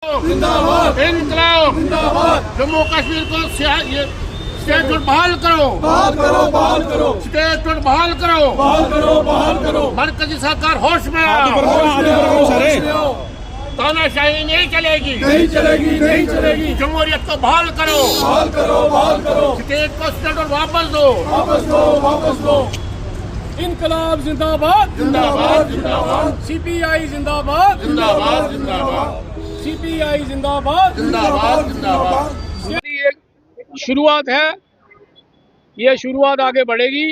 जिंदाबाद इनकलाब जिंदाबाद। जम्मू कश्मीर को स्टेटहुड बहाल करो, बहाल करो, स्टेटहुड बहाल करो, बहाल करो। मरकजी सरकार होश में आओ, तानाशाही नहीं चलेगी, नहीं चलेगी। जमहूरियत को बहाल करो, बहाल करो। स्टेट को स्टेटहुड वापस दो। इनकलाब जिंदाबाद, जिंदाबाद। सीपीआई जिंदाबाद, जिंदाबाद। सीपीआई जिंदाबाद। ये शुरुआत है, ये शुरुआत आगे बढ़ेगी,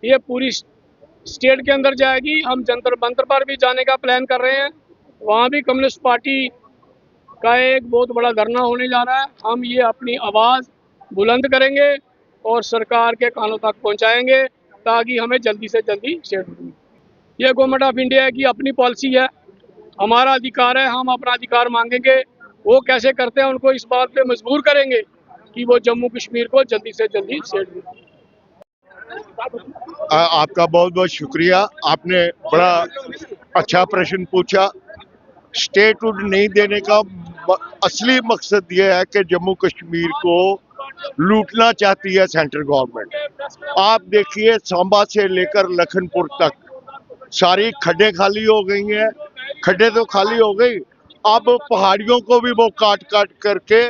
ये पूरी स्टेट के अंदर जाएगी। हम जंतर मंतर पर भी जाने का प्लान कर रहे हैं, वहाँ भी कम्युनिस्ट पार्टी का एक बहुत बड़ा धरना होने जा रहा है। हम ये अपनी आवाज़ बुलंद करेंगे और सरकार के कानों तक पहुँचाएंगे ताकि हमें जल्दी से जल्दी स्टेट। ये गवर्नमेंट ऑफ इंडिया की अपनी पॉलिसी है, हमारा अधिकार है, हम अपना अधिकार मांगेंगे। वो कैसे करते हैं उनको इस बात पे मजबूर करेंगे कि वो जम्मू कश्मीर को जल्दी से जल्दी स्टेट दें। आपका बहुत बहुत शुक्रिया, आपने बड़ा अच्छा प्रश्न पूछा। स्टेटहुड नहीं देने का असली मकसद ये है कि जम्मू कश्मीर को लूटना चाहती है सेंट्रल गवर्नमेंट। आप देखिए, सांबा से लेकर लखनपुर तक सारी खड्डे खाली हो गई हैं। खड्डे तो खाली हो गई, अब पहाड़ियों को भी वो काट करके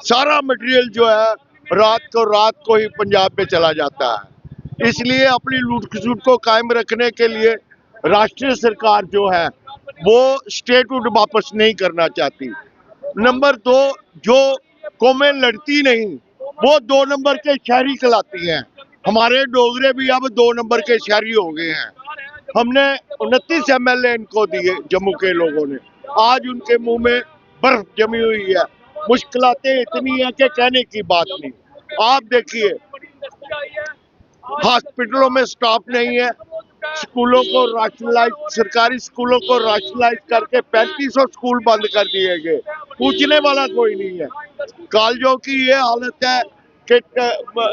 सारा मटेरियल जो है रात को ही पंजाब में चला जाता है। इसलिए अपनी लूट खसूट को कायम रखने के लिए राष्ट्रीय सरकार जो है वो स्टेटहुड वापस नहीं करना चाहती। नंबर 2, जो कौमें लड़ती नहीं वो 2 नंबर के शहरी कहलाती हैं। हमारे डोगरे भी अब 2 नंबर के शहरी हो गए हैं। हमने 29 MLA इनको दिए जम्मू के लोगों ने, आज उनके मुंह में बर्फ जमी हुई है। मुश्किलातें इतनी है कि कहने की बात नहीं। आप देखिए, हॉस्पिटलों में स्टाफ नहीं है, स्कूलों को राशनलाइज, सरकारी स्कूलों को राशनलाइज करके 3500 स्कूल बंद कर दिए गए, पूछने वाला कोई नहीं है। कॉलेजों की ये हालत है कि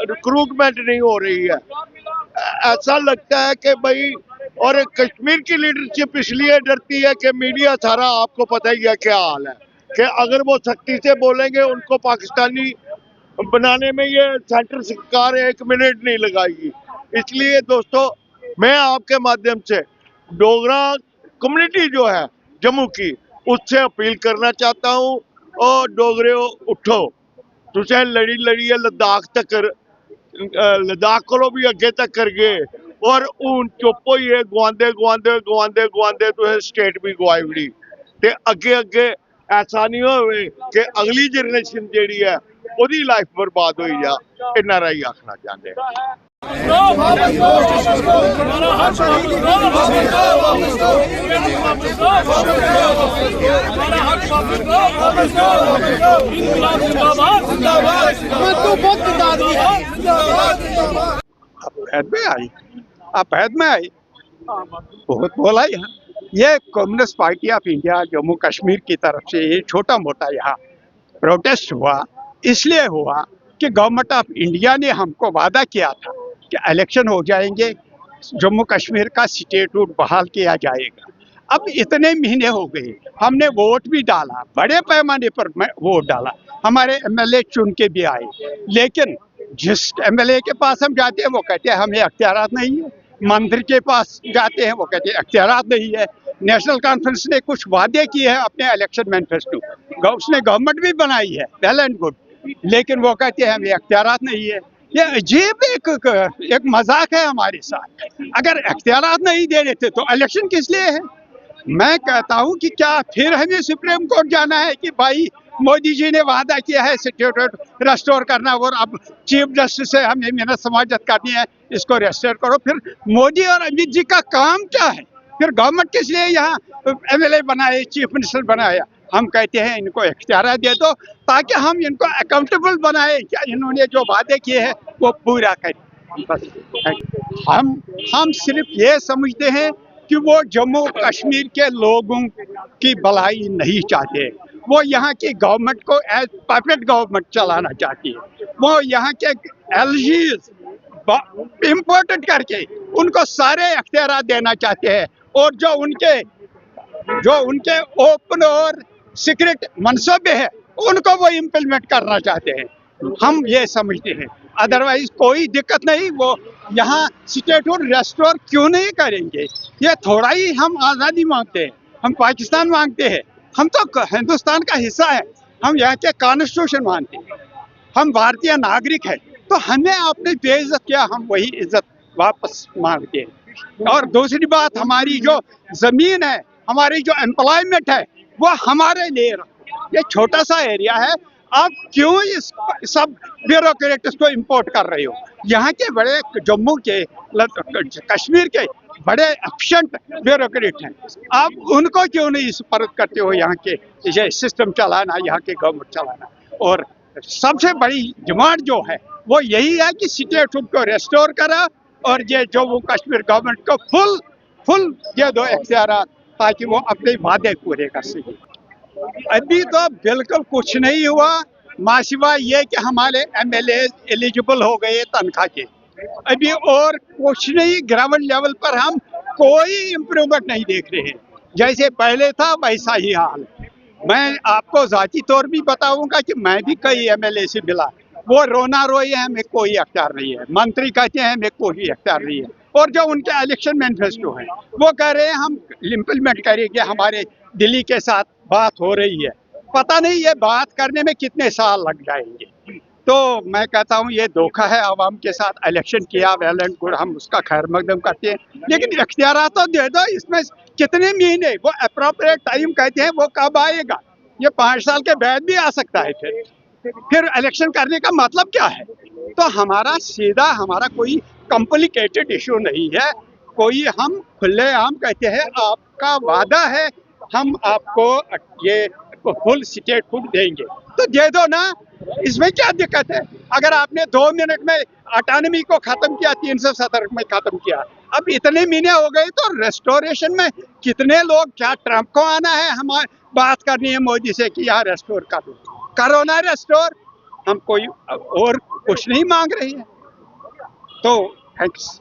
रिक्रूटमेंट नहीं हो रही है। ऐसा लगता है कि भाई, और कश्मीर की लीडरशिप इसलिए डरती है कि मीडिया सारा आपको पता ही है क्या हाल है, कि अगर वो सख्ती से बोलेंगे उनको पाकिस्तानी बनाने में ये सेंट्रल सरकार 1 मिनट नहीं लगाएगी। इसलिए दोस्तों, मैं आपके माध्यम से डोगरा कम्युनिटी जो है जम्मू की, उससे अपील करना चाहता हूँ, और डोगरे उठो, तुझे लड़ी है लद्दाख तक, लद्दाख को भी अगे तक कर गए, और हूं चुप होइए, गवांदे तुझे स्टेट भी गवाई बड़ी। ते अगे ऐसा नहीं होवे कि अगली जनरेशन जेड़ी है ਉਹਦੀ लाइफ बर्बाद हो जा। इन्ना राही आखना चाहते हैं। अवैध में आई बहुत बोला यहाँ। ये communist party of India Jammu Kashmir की तरफ से ये छोटा मोटा यहाँ प्रोटेस्ट हुआ, इसलिए हुआ कि गवर्नमेंट ऑफ इंडिया ने हमको वादा किया था कि इलेक्शन हो जाएंगे, जम्मू कश्मीर का स्टेटहुड बहाल किया जाएगा। अब इतने महीने हो गए, हमने वोट भी डाला, बड़े पैमाने पर वोट डाला, हमारे MLA चुन के भी आए, लेकिन जिस MLA के पास हम जाते हैं वो कहते हैं हमें अख्तियारात नहीं है। मंत्री के पास जाते हैं वो कहते हैं अख्तियारात नहीं है। नेशनल कॉन्फ्रेंस ने कुछ वादे किए हैं अपने इलेक्शन मैनिफेस्टो, उसने गवर्नमेंट भी बनाई है, वेल एंड गुड, लेकिन वो कहते हैं हमें अख्तियारात नहीं है। ये अजीब एक मजाक है हमारे साथ। अगर अख्तियारात नहीं दे रहे थे तो इलेक्शन किस लिए है? मैं कहता हूँ कि क्या फिर हमें सुप्रीम कोर्ट जाना है कि भाई मोदी जी ने वादा किया है स्टेटहुड रेस्टोर करना, और अब चीफ जस्टिस से हमें मेहनत समाजत करनी है, इसको रेस्टोर करो। फिर मोदी और अमित जी का काम क्या है? फिर गवर्नमेंट किस लिए यहाँ MLA बनाए, चीफ मिनिस्टर बनाया? हम कहते हैं इनको इख्तियार दे दो ताकि हम इनको अकाउंटेबल बनाए, क्या इन्होंने जो वादे किए हैं वो पूरा करें। बस हम सिर्फ ये समझते हैं कि वो जम्मू कश्मीर के लोगों की भलाई नहीं चाहते, वो यहाँ की गवर्नमेंट को एज परफेक्ट गवर्नमेंट चलाना चाहती है। वो यहाँ के LGs इम्पोर्टेड करके उनको सारे अख्तियार देना चाहते हैं, और जो उनके ओपन और सीक्रेट मनसूबे है उनको वो इम्प्लीमेंट करना चाहते हैं, हम ये समझते हैं। अदरवाइज कोई दिक्कत नहीं, वो यहाँ स्टेटहुड रेस्टोर क्यों नहीं करेंगे? ये थोड़ा ही हम आज़ादी मांगते हैं, हम पाकिस्तान मांगते हैं, हम तो हिंदुस्तान का हिस्सा है, हम यहाँ के कॉन्स्टिट्यूशन मानते हैं, हम भारतीय नागरिक हैं, तो हमें आपने बेइज्जत किया, हम वही इज्जत वापस मांगते हैं। और दूसरी बात, हमारी जो जमीन है, हमारी जो एम्प्लॉयमेंट है, वो हमारे लिए, ये छोटा सा एरिया है, आप क्यों इस सब ब्यूरोक्रेट्स को इंपोर्ट कर रहे हो? यहाँ के बड़े जम्मू के कश्मीर के बड़े एफिशिएंट ब्यूरोक्रेट हैं, आप उनको क्यों नहीं सुपर्द करते हो यहाँ के ये सिस्टम चलाना, यहाँ के गवर्नमेंट चलाना? और सबसे बड़ी डिमांड जो है वो यही है कि स्टेटहुड को रेस्टोर करा और ये जम्मू कश्मीर गवर्नमेंट को फुल दे दो इख्तियारात, ताकि वो अपने वादे पूरे कर सके। अभी तो बिल्कुल कुछ नहीं हुआ, मासिवा ये कि हमारे एमएलए एलिजिबल हो गए तनख्वाह के, अभी और कुछ नहीं। ग्राउंड लेवल पर हम कोई इम्प्रूवमेंट नहीं देख रहे हैं, जैसे पहले था वैसा ही हाल। मैं आपको जाती तौर भी बताऊंगा कि मैं भी कई एमएलए से मिला, वो रोना रोई है, हमें कोई अख्तियार नहीं है, मंत्री कहते हैं हमें कोई अख्तियार नहीं है, और जो उनके इलेक्शन मैनिफेस्टो है वो कह रहे हैं हम इम्प्लीमेंट करेंगे, हमारे दिल्ली के साथ बात हो रही है, पता नहीं ये बात करने में कितने साल लग जाएंगे। तो मैं कहता हूँ ये धोखा है आवाम के साथ। इलेक्शन किया, वेल एंड गुड, हम उसका खैर मकदम करते हैं, लेकिन इख्तियार तो दे दो। इसमें कितने महीने, वो अप्रोप्रिएट टाइम कहते हैं, वो कब आएगा? ये 5 साल के बाद भी आ सकता है। फिर इलेक्शन करने का मतलब क्या है? तो हमारा सीधा, हमारा कोई कॉम्प्लिकेटेड इशू नहीं है, कोई हम खुलेआम कहते हैं आपका वादा है, हम आपको ये फुल स्टेटहुड देंगे, तो दे दो ना, इसमें क्या दिक्कत है? अगर आपने 2 मिनट में ऑटोनॉमी को खत्म किया, 370 में खत्म किया, अब इतने महीने हो गए, तो रेस्टोरेशन में कितने लोग, क्या ट्रंप को आना है हमारे बात करनी है मोदी से कि यहाँ रेस्टोर कर दो, करो ना रेस्टोर, हम कोई और कुछ नहीं मांग रहे हैं। तो थैंक्स।